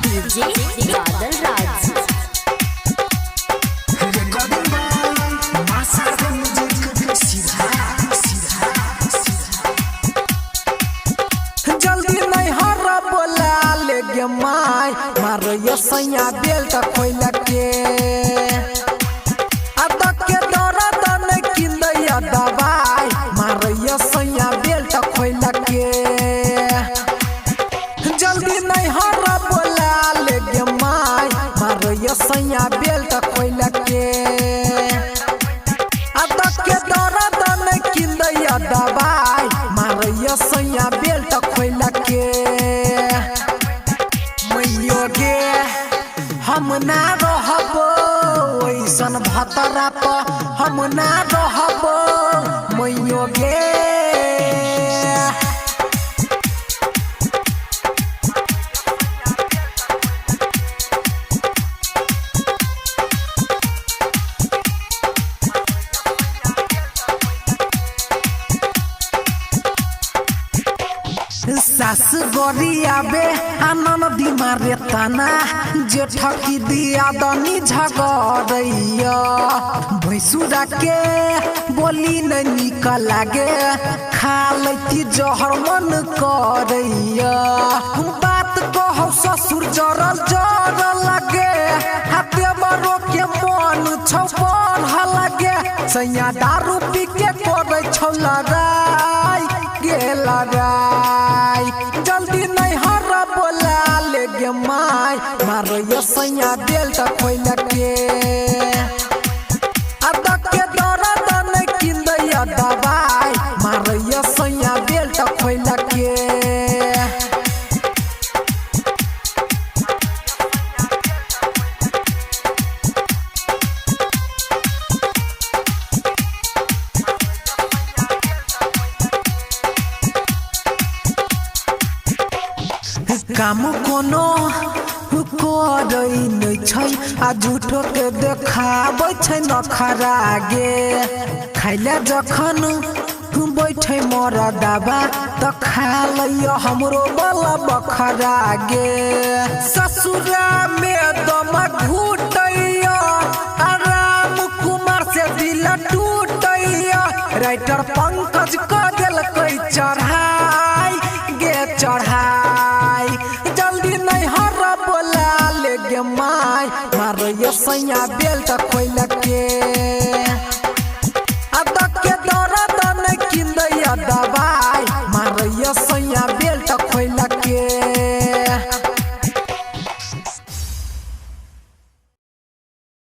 DJ बादल राज। जल्दी नहीं हरा बोला ले गे माय मारो सैया बेल्ट खोल के अदक के दौरा दन किंदैया दवाई मारो सैया बेल्ट खोल के जल्दी नहीं हरा बोला ले गे माय मारो सैया बेल्ट खोल के अदक के दौरा दन किंदैया दवाई मारो सैया बेल्ट खोल के मैयो गे हम ना रहबो ऐसन भतरा पर हम ना रहबो मैयो गे सास गरियाबे आनन दिमारे तना जेठ की दिया दनी झगड़ैया भैंसुरा के बोली न निक लागे खा लैती जहर मन करैया बात कहौ ससुर जरल जरल लगे हाथे बरो के मन छौ बढ़ लगे सैया दारू पी के करे छौ लड़ाई गे लड़ाई जल्दी नहीं हरा बोला ले गे माय मारो सैया बेल्ट खोल के अदक के दौरा दन किंदैया दवाई मारो सैया बेल्ट खोल के काम कोनो करै नै छै आ झूठो के देखाबै छै नखरा गे खाइले जखन बैठे मोर दाबा त खा लैया हमरो बला बखरा गे ससुरा में दम घुटैया आराम कुमार से दिल टूटैया राइटर पंकज क देलकै चढ़ाई गे चढ़ाई जल्दी नहीं हरा बोला ले गे माय मारो सैया बेल्ट खोल के।